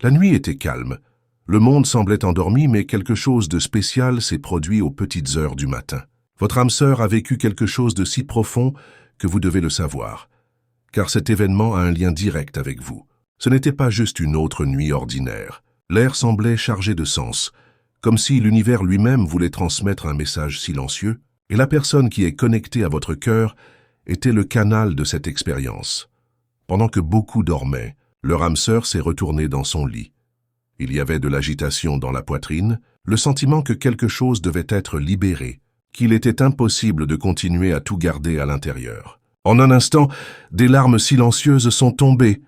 La nuit était calme. Le monde semblait endormi, mais quelque chose de spécial s'est produit aux petites heures du matin. Votre âme sœur a vécu quelque chose de si profond que vous devez le savoir, car cet événement a un lien direct avec vous. Ce n'était pas juste une autre nuit ordinaire. L'air semblait chargé de sens, comme si l'univers lui-même voulait transmettre un message silencieux, et la personne qui est connectée à votre cœur était le canal de cette expérience. Pendant que beaucoup dormaient, leur âme sœur s'est retournée dans son lit. Il y avait de l'agitation dans la poitrine, le sentiment que quelque chose devait être libéré, qu'il était impossible de continuer à tout garder à l'intérieur. En un instant, des larmes silencieuses sont tombées,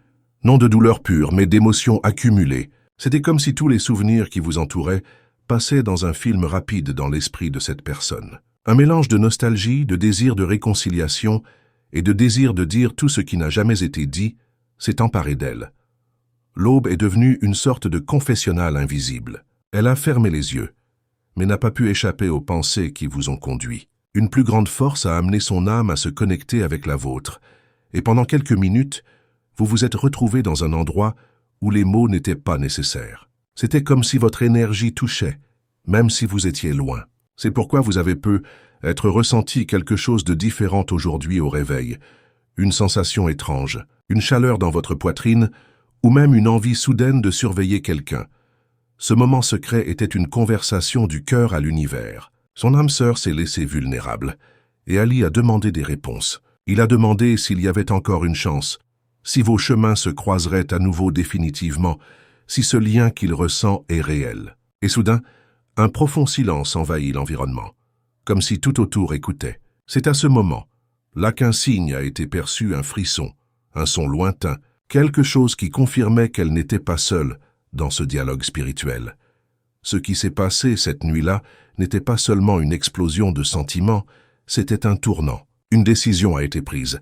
non de douleur pure, mais d'émotions accumulées. C'était comme si tous les souvenirs qui vous entouraient passaient dans un film rapide dans l'esprit de cette personne. Un mélange de nostalgie, de désir de réconciliation et de désir de dire tout ce qui n'a jamais été dit s'est emparé d'elle. L'aube est devenue une sorte de confessionnal invisible. Elle a fermé les yeux, mais n'a pas pu échapper aux pensées qui vous ont conduit. Une plus grande force a amené son âme à se connecter avec la vôtre, et pendant quelques minutes, vous vous êtes retrouvé dans un endroit où les mots n'étaient pas nécessaires. C'était comme si votre énergie touchait, même si vous étiez loin. C'est pourquoi vous avez pu être ressenti quelque chose de différent aujourd'hui au réveil, une sensation étrange, une chaleur dans votre poitrine, ou même une envie soudaine de surveiller quelqu'un. Ce moment secret était une conversation du cœur à l'univers. Son âme sœur s'est laissée vulnérable, et Ali a demandé des réponses. Il a demandé s'il y avait encore une chance, si vos chemins se croiseraient à nouveau définitivement, si ce lien qu'il ressent est réel. Et soudain, un profond silence envahit l'environnement, comme si tout autour écoutait. C'est à ce moment, là qu'un signe a été perçu, un frisson, un son lointain, quelque chose qui confirmait qu'elle n'était pas seule dans ce dialogue spirituel. Ce qui s'est passé cette nuit-là n'était pas seulement une explosion de sentiments, c'était un tournant. Une décision a été prise,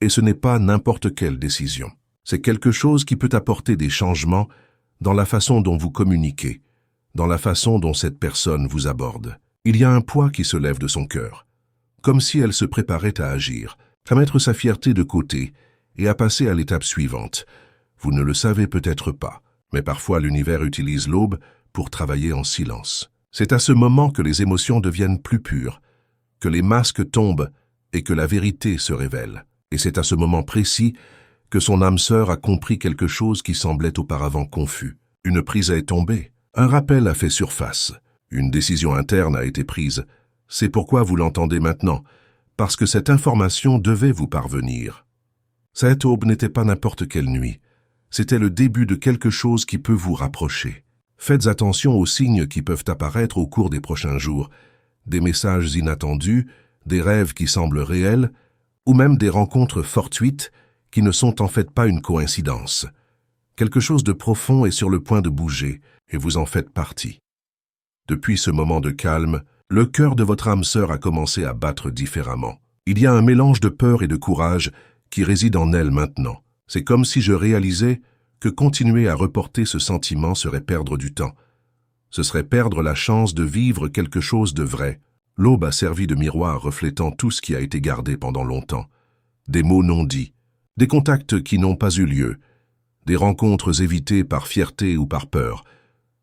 et ce n'est pas n'importe quelle décision. C'est quelque chose qui peut apporter des changements dans la façon dont vous communiquez, dans la façon dont cette personne vous aborde. Il y a un poids qui se lève de son cœur, comme si elle se préparait à agir, à mettre sa fierté de côté et à passer à l'étape suivante. Vous ne le savez peut-être pas, mais parfois l'univers utilise l'aube pour travailler en silence. C'est à ce moment que les émotions deviennent plus pures, que les masques tombent et que la vérité se révèle. Et c'est à ce moment précis que son âme sœur a compris quelque chose qui semblait auparavant confus. Une prise est tombée, un rappel a fait surface, une décision interne a été prise. C'est pourquoi vous l'entendez maintenant, parce que cette information devait vous parvenir. Cette aube n'était pas n'importe quelle nuit, c'était le début de quelque chose qui peut vous rapprocher. Faites attention aux signes qui peuvent apparaître au cours des prochains jours, des messages inattendus, des rêves qui semblent réels, ou même des rencontres fortuites qui ne sont en fait pas une coïncidence. Quelque chose de profond est sur le point de bouger, et vous en faites partie. Depuis ce moment de calme, le cœur de votre âme sœur a commencé à battre différemment. Il y a un mélange de peur et de courage qui réside en elle maintenant. C'est comme si je réalisais que continuer à reporter ce sentiment serait perdre du temps. Ce serait perdre la chance de vivre quelque chose de vrai. L'aube a servi de miroir reflétant tout ce qui a été gardé pendant longtemps. Des mots non dits, des contacts qui n'ont pas eu lieu, des rencontres évitées par fierté ou par peur.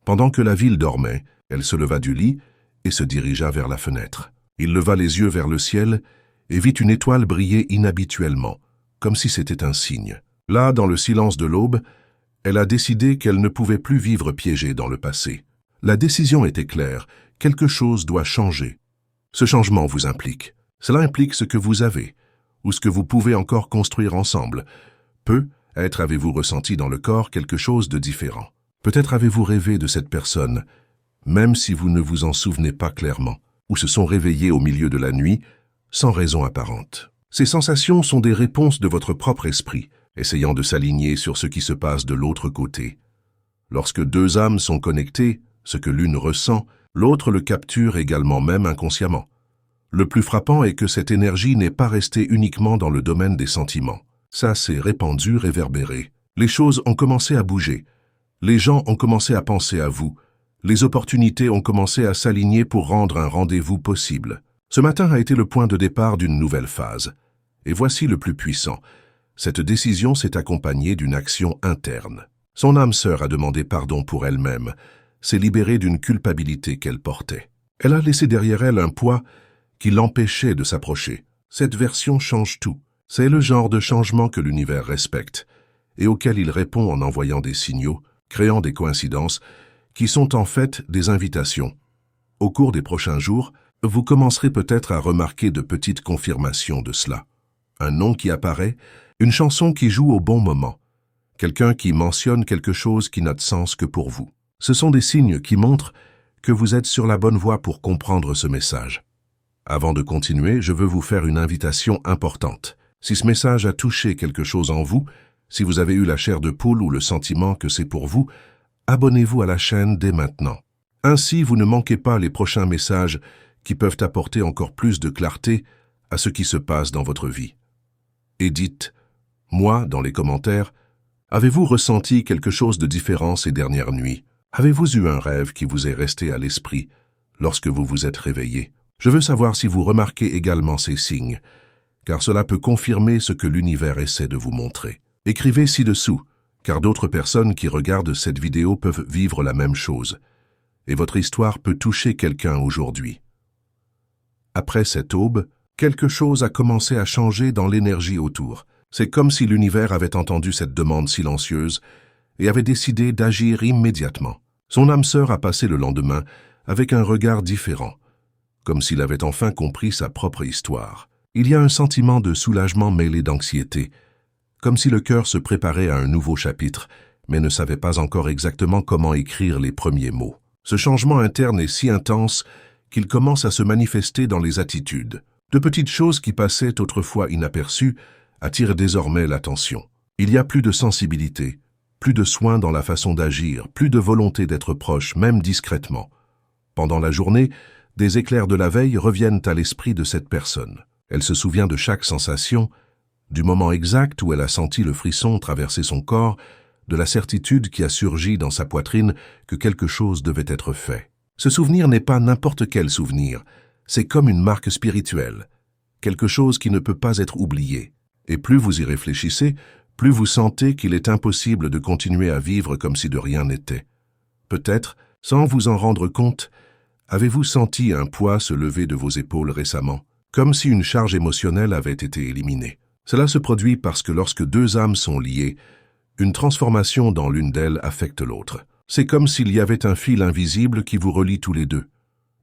Pendant que la ville dormait, elle se leva du lit et se dirigea vers la fenêtre. Il leva les yeux vers le ciel et vit une étoile briller inhabituellement, comme si c'était un signe. Là, dans le silence de l'aube, elle a décidé qu'elle ne pouvait plus vivre piégée dans le passé. La décision était claire, quelque chose doit changer. Ce changement vous implique. Cela implique ce que vous avez, ou ce que vous pouvez encore construire ensemble. Peut-être avez-vous ressenti dans le corps quelque chose de différent. Peut-être avez-vous rêvé de cette personne, même si vous ne vous en souvenez pas clairement, ou se sont réveillés au milieu de la nuit, sans raison apparente. Ces sensations sont des réponses de votre propre esprit, essayant de s'aligner sur ce qui se passe de l'autre côté. Lorsque deux âmes sont connectées, ce que l'une ressent, l'autre le capture également, même inconsciemment. Le plus frappant est que cette énergie n'est pas restée uniquement dans le domaine des sentiments. Ça s'est répandu, réverbéré. Les choses ont commencé à bouger. Les gens ont commencé à penser à vous. Les opportunités ont commencé à s'aligner pour rendre un rendez-vous possible. Ce matin a été le point de départ d'une nouvelle phase. Et voici le plus puissant. Cette décision s'est accompagnée d'une action interne. Son âme sœur a demandé pardon pour elle-même, s'est libérée d'une culpabilité qu'elle portait. Elle a laissé derrière elle un poids qui l'empêchait de s'approcher. Cette version change tout. C'est le genre de changement que l'univers respecte et auquel il répond en envoyant des signaux, créant des coïncidences qui sont en fait des invitations. Au cours des prochains jours, vous commencerez peut-être à remarquer de petites confirmations de cela. Un nom qui apparaît, une chanson qui joue au bon moment, quelqu'un qui mentionne quelque chose qui n'a de sens que pour vous. Ce sont des signes qui montrent que vous êtes sur la bonne voie pour comprendre ce message. Avant de continuer, je veux vous faire une invitation importante. Si ce message a touché quelque chose en vous, si vous avez eu la chair de poule ou le sentiment que c'est pour vous, abonnez-vous à la chaîne dès maintenant. Ainsi, vous ne manquez pas les prochains messages qui peuvent apporter encore plus de clarté à ce qui se passe dans votre vie. Et dites, moi, dans les commentaires, avez-vous ressenti quelque chose de différent ces dernières nuits? Avez-vous eu un rêve qui vous est resté à l'esprit lorsque vous vous êtes réveillé? Je veux savoir si vous remarquez également ces signes, car cela peut confirmer ce que l'univers essaie de vous montrer. Écrivez ci-dessous, car d'autres personnes qui regardent cette vidéo peuvent vivre la même chose, et votre histoire peut toucher quelqu'un aujourd'hui. Après cette aube, quelque chose a commencé à changer dans l'énergie autour. C'est comme si l'univers avait entendu cette demande silencieuse et avait décidé d'agir immédiatement. Son âme sœur a passé le lendemain avec un regard différent, comme s'il avait enfin compris sa propre histoire. Il y a un sentiment de soulagement mêlé d'anxiété, comme si le cœur se préparait à un nouveau chapitre, mais ne savait pas encore exactement comment écrire les premiers mots. Ce changement interne est si intense qu'il commence à se manifester dans les attitudes. De petites choses qui passaient autrefois inaperçues attirent désormais l'attention. Il y a plus de sensibilité, plus de soin dans la façon d'agir, plus de volonté d'être proche, même discrètement. Pendant la journée, des éclairs de la veille reviennent à l'esprit de cette personne. Elle se souvient de chaque sensation, du moment exact où elle a senti le frisson traverser son corps, de la certitude qui a surgi dans sa poitrine que quelque chose devait être fait. Ce souvenir n'est pas n'importe quel souvenir, c'est comme une marque spirituelle, quelque chose qui ne peut pas être oublié. Et plus vous y réfléchissez, plus vous sentez qu'il est impossible de continuer à vivre comme si de rien n'était. Peut-être, sans vous en rendre compte, avez-vous senti un poids se lever de vos épaules récemment, comme si une charge émotionnelle avait été éliminée. Cela se produit parce que lorsque deux âmes sont liées, une transformation dans l'une d'elles affecte l'autre. C'est comme s'il y avait un fil invisible qui vous relie tous les deux,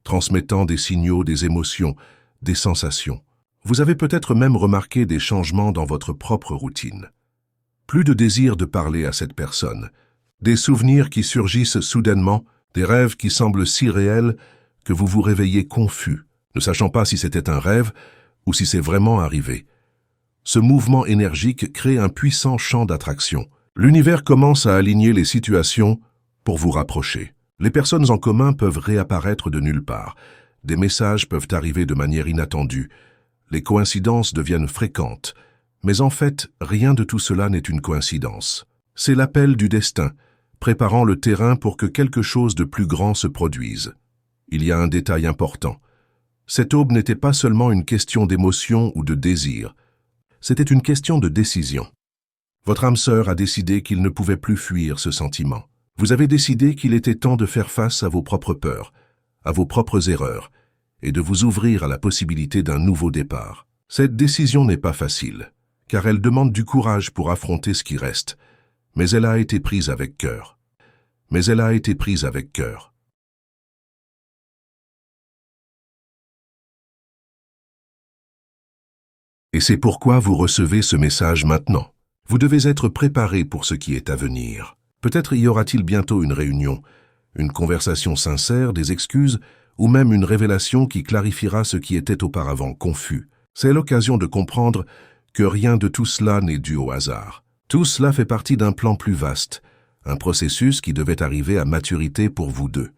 transmettant des signaux, des émotions, des sensations. Vous avez peut-être même remarqué des changements dans votre propre routine. Plus de désir de parler à cette personne, des souvenirs qui surgissent soudainement, des rêves qui semblent si réels que vous vous réveillez confus, ne sachant pas si c'était un rêve ou si c'est vraiment arrivé. Ce mouvement énergique crée un puissant champ d'attraction. L'univers commence à aligner les situations pour vous rapprocher. Les personnes en commun peuvent réapparaître de nulle part. Des messages peuvent arriver de manière inattendue. Les coïncidences deviennent fréquentes. Mais en fait, rien de tout cela n'est une coïncidence. C'est l'appel du destin, préparant le terrain pour que quelque chose de plus grand se produise. Il y a un détail important. Cette aube n'était pas seulement une question d'émotion ou de désir. C'était une question de décision. Votre âme sœur a décidé qu'il ne pouvait plus fuir ce sentiment. Vous avez décidé qu'il était temps de faire face à vos propres peurs, à vos propres erreurs, et de vous ouvrir à la possibilité d'un nouveau départ. Cette décision n'est pas facile, car elle demande du courage pour affronter ce qui reste, mais elle a été prise avec cœur. Et c'est pourquoi vous recevez ce message maintenant. Vous devez être préparé pour ce qui est à venir. Peut-être y aura-t-il bientôt une réunion, une conversation sincère, des excuses, ou même une révélation qui clarifiera ce qui était auparavant confus. C'est l'occasion de comprendre que rien de tout cela n'est dû au hasard. Tout cela fait partie d'un plan plus vaste, un processus qui devait arriver à maturité pour vous deux.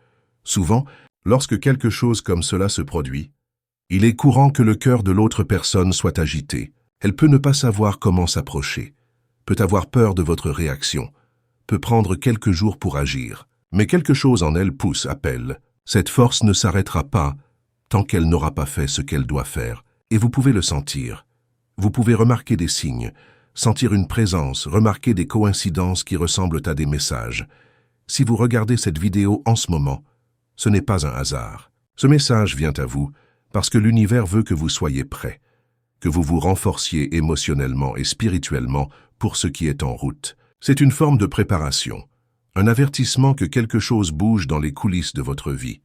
Souvent, lorsque quelque chose comme cela se produit, il est courant que le cœur de l'autre personne soit agité. Elle peut ne pas savoir comment s'approcher, peut avoir peur de votre réaction, peut prendre quelques jours pour agir. Mais quelque chose en elle pousse, appelle. Cette force ne s'arrêtera pas tant qu'elle n'aura pas fait ce qu'elle doit faire. Et vous pouvez le sentir. Vous pouvez remarquer des signes, sentir une présence, remarquer des coïncidences qui ressemblent à des messages. Si vous regardez cette vidéo en ce moment, ce n'est pas un hasard. Ce message vient à vous parce que l'univers veut que vous soyez prêt, que vous vous renforciez émotionnellement et spirituellement pour ce qui est en route. C'est une forme de préparation, un avertissement que quelque chose bouge dans les coulisses de votre vie.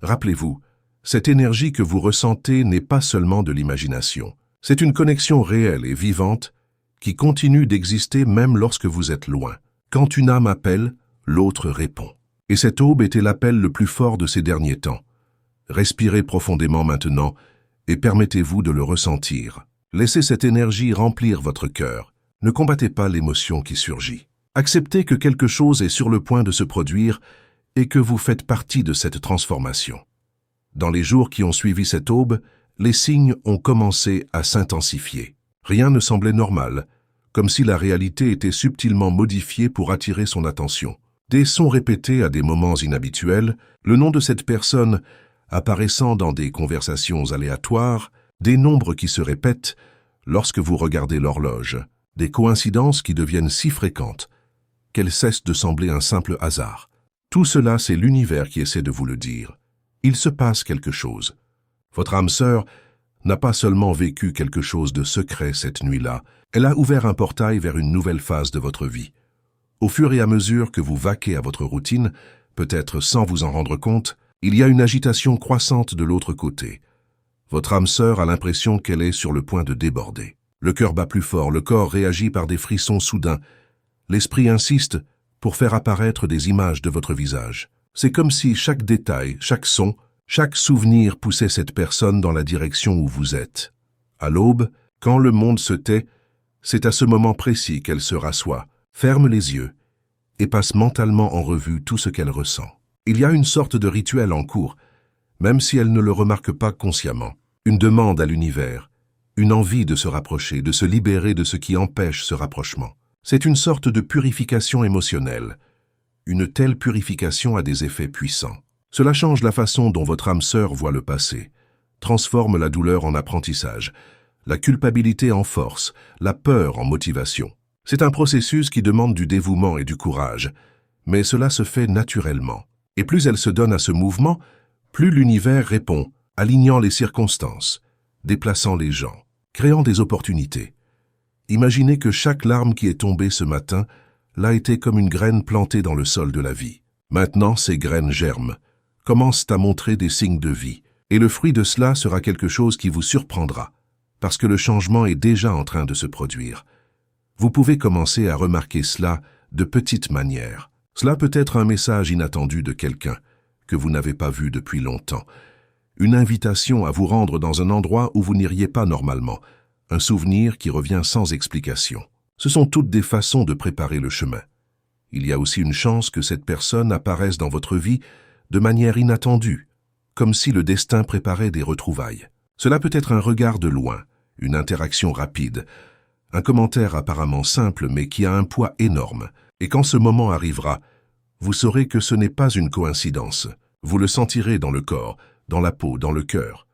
Rappelez-vous, cette énergie que vous ressentez n'est pas seulement de l'imagination. C'est une connexion réelle et vivante qui continue d'exister même lorsque vous êtes loin. Quand une âme appelle, l'autre répond. Et cette aube était l'appel le plus fort de ces derniers temps. Respirez profondément maintenant et permettez-vous de le ressentir. Laissez cette énergie remplir votre cœur. Ne combattez pas l'émotion qui surgit. Acceptez que quelque chose est sur le point de se produire et que vous faites partie de cette transformation. Dans les jours qui ont suivi cette aube, les signes ont commencé à s'intensifier. Rien ne semblait normal, comme si la réalité était subtilement modifiée pour attirer son attention. Des sons répétés à des moments inhabituels, le nom de cette personne apparaissant dans des conversations aléatoires, des nombres qui se répètent lorsque vous regardez l'horloge, des coïncidences qui deviennent si fréquentes qu'elles cessent de sembler un simple hasard. Tout cela, c'est l'univers qui essaie de vous le dire. Il se passe quelque chose. Votre âme sœur n'a pas seulement vécu quelque chose de secret cette nuit-là, elle a ouvert un portail vers une nouvelle phase de votre vie. Au fur et à mesure que vous vaquez à votre routine, peut-être sans vous en rendre compte, il y a une agitation croissante de l'autre côté. Votre âme sœur a l'impression qu'elle est sur le point de déborder. Le cœur bat plus fort, le corps réagit par des frissons soudains. L'esprit insiste pour faire apparaître des images de votre visage. C'est comme si chaque détail, chaque son, chaque souvenir poussait cette personne dans la direction où vous êtes. À l'aube, quand le monde se tait, c'est à ce moment précis qu'elle se rassoit, ferme les yeux et passe mentalement en revue tout ce qu'elle ressent. Il y a une sorte de rituel en cours, même si elle ne le remarque pas consciemment. Une demande à l'univers, une envie de se rapprocher, de se libérer de ce qui empêche ce rapprochement. C'est une sorte de purification émotionnelle. Une telle purification a des effets puissants. Cela change la façon dont votre âme sœur voit le passé, transforme la douleur en apprentissage, la culpabilité en force, la peur en motivation. C'est un processus qui demande du dévouement et du courage, mais cela se fait naturellement. Et plus elle se donne à ce mouvement, plus l'univers répond, alignant les circonstances, déplaçant les gens, créant des opportunités. Imaginez que chaque larme qui est tombée ce matin l'a été comme une graine plantée dans le sol de la vie. Maintenant, ces graines germent, commencent à montrer des signes de vie, et le fruit de cela sera quelque chose qui vous surprendra, parce que le changement est déjà en train de se produire. Vous pouvez commencer à remarquer cela de petites manières. Cela peut être un message inattendu de quelqu'un que vous n'avez pas vu depuis longtemps, une invitation à vous rendre dans un endroit où vous n'iriez pas normalement, un souvenir qui revient sans explication. Ce sont toutes des façons de préparer le chemin. Il y a aussi une chance que cette personne apparaisse dans votre vie de manière inattendue, comme si le destin préparait des retrouvailles. Cela peut être un regard de loin, une interaction rapide, un commentaire apparemment simple mais qui a un poids énorme. Et quand ce moment arrivera, vous saurez que ce n'est pas une coïncidence. Vous le sentirez dans le corps, dans la peau, dans le cœur.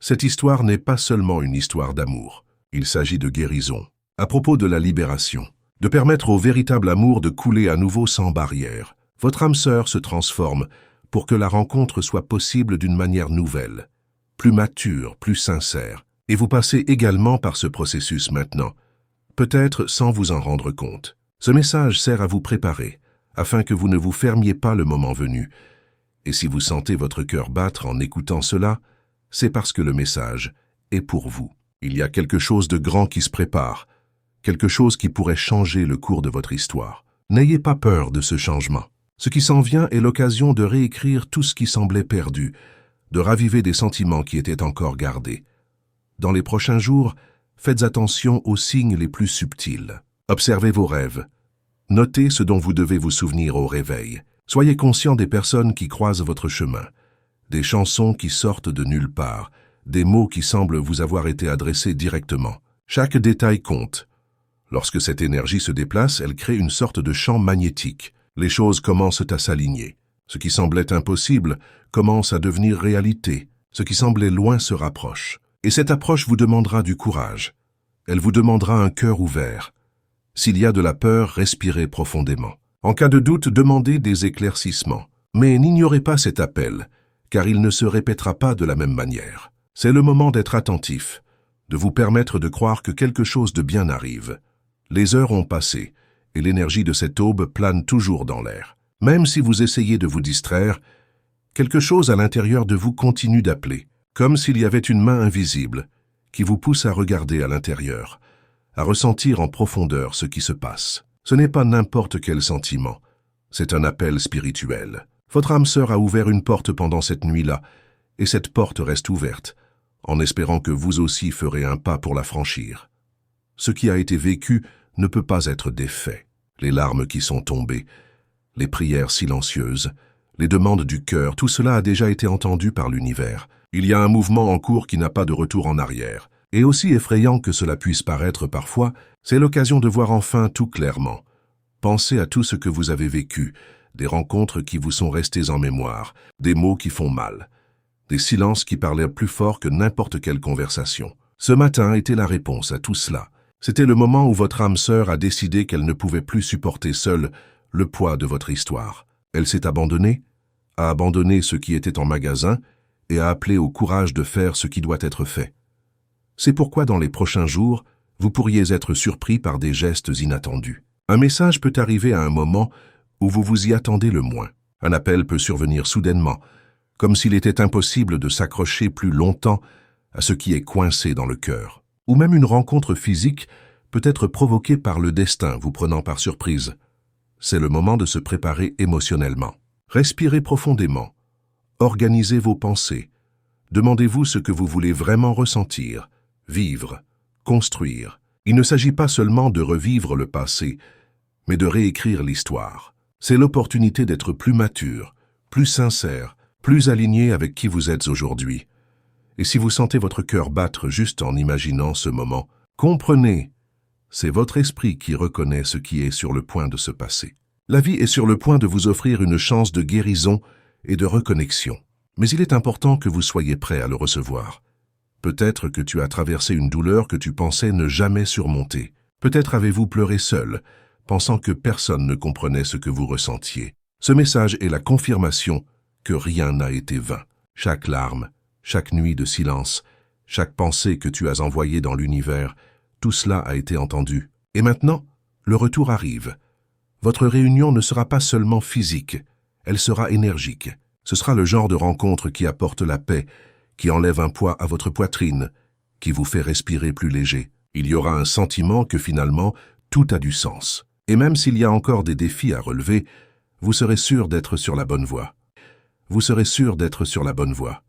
Cette histoire n'est pas seulement une histoire d'amour. Il s'agit de guérison. À propos de la libération, de permettre au véritable amour de couler à nouveau sans barrière. Votre âme sœur se transforme pour que la rencontre soit possible d'une manière nouvelle, plus mature, plus sincère. Et vous passez également par ce processus maintenant, peut-être sans vous en rendre compte. Ce message sert à vous préparer, afin que vous ne vous fermiez pas le moment venu. Et si vous sentez votre cœur battre en écoutant cela, c'est parce que le message est pour vous. Il y a quelque chose de grand qui se prépare, quelque chose qui pourrait changer le cours de votre histoire. N'ayez pas peur de ce changement. Ce qui s'en vient est l'occasion de réécrire tout ce qui semblait perdu, de raviver des sentiments qui étaient encore gardés. Dans les prochains jours, faites attention aux signes les plus subtils. Observez vos rêves. Notez ce dont vous devez vous souvenir au réveil. Soyez conscient des personnes qui croisent votre chemin, des chansons qui sortent de nulle part, des mots qui semblent vous avoir été adressés directement. Chaque détail compte. Lorsque cette énergie se déplace, elle crée une sorte de champ magnétique. Les choses commencent à s'aligner. Ce qui semblait impossible commence à devenir réalité. Ce qui semblait loin se rapproche. Et cette approche vous demandera du courage. Elle vous demandera un cœur ouvert. S'il y a de la peur, respirez profondément. En cas de doute, demandez des éclaircissements. Mais n'ignorez pas cet appel, car il ne se répétera pas de la même manière. C'est le moment d'être attentif, de vous permettre de croire que quelque chose de bien arrive. Les heures ont passé, et l'énergie de cette aube plane toujours dans l'air. Même si vous essayez de vous distraire, quelque chose à l'intérieur de vous continue d'appeler, comme s'il y avait une main invisible qui vous pousse à regarder à l'intérieur, à ressentir en profondeur ce qui se passe. Ce n'est pas n'importe quel sentiment, c'est un appel spirituel. Votre âme sœur a ouvert une porte pendant cette nuit-là, et cette porte reste ouverte, en espérant que vous aussi ferez un pas pour la franchir. Ce qui a été vécu ne peut pas être défait. Les larmes qui sont tombées, les prières silencieuses, les demandes du cœur, tout cela a déjà été entendu par l'univers. Il y a un mouvement en cours qui n'a pas de retour en arrière. Et aussi effrayant que cela puisse paraître parfois, c'est l'occasion de voir enfin tout clairement. Pensez à tout ce que vous avez vécu, des rencontres qui vous sont restées en mémoire, des mots qui font mal, des silences qui parlaient plus fort que n'importe quelle conversation. Ce matin était la réponse à tout cela. C'était le moment où votre âme sœur a décidé qu'elle ne pouvait plus supporter seule le poids de votre histoire. Elle s'est abandonnée, a abandonné ce qui était en magasin et a appelé au courage de faire ce qui doit être fait. C'est pourquoi dans les prochains jours, vous pourriez être surpris par des gestes inattendus. Un message peut arriver à un moment où vous vous y attendez le moins. Un appel peut survenir soudainement, comme s'il était impossible de s'accrocher plus longtemps à ce qui est coincé dans le cœur. Ou même une rencontre physique peut être provoquée par le destin vous prenant par surprise. C'est le moment de se préparer émotionnellement. Respirez profondément. Organisez vos pensées. Demandez-vous ce que vous voulez vraiment ressentir, vivre, construire. Il ne s'agit pas seulement de revivre le passé, mais de réécrire l'histoire. C'est l'opportunité d'être plus mature, plus sincère, plus aligné avec qui vous êtes aujourd'hui. Et si vous sentez votre cœur battre juste en imaginant ce moment, comprenez, c'est votre esprit qui reconnaît ce qui est sur le point de se passer. La vie est sur le point de vous offrir une chance de guérison et de reconnexion. Mais il est important que vous soyez prêt à le recevoir. Peut-être que tu as traversé une douleur que tu pensais ne jamais surmonter. Peut-être avez-vous pleuré seul, pensant que personne ne comprenait ce que vous ressentiez. Ce message est la confirmation que rien n'a été vain. Chaque larme, chaque nuit de silence, chaque pensée que tu as envoyée dans l'univers, tout cela a été entendu. Et maintenant, le retour arrive. Votre réunion ne sera pas seulement physique, elle sera énergique. Ce sera le genre de rencontre qui apporte la paix, qui enlève un poids à votre poitrine, qui vous fait respirer plus léger. Il y aura un sentiment que finalement, tout a du sens. Et même s'il y a encore des défis à relever, vous serez sûr d'être sur la bonne voie. Vous serez sûr d'être sur la bonne voie.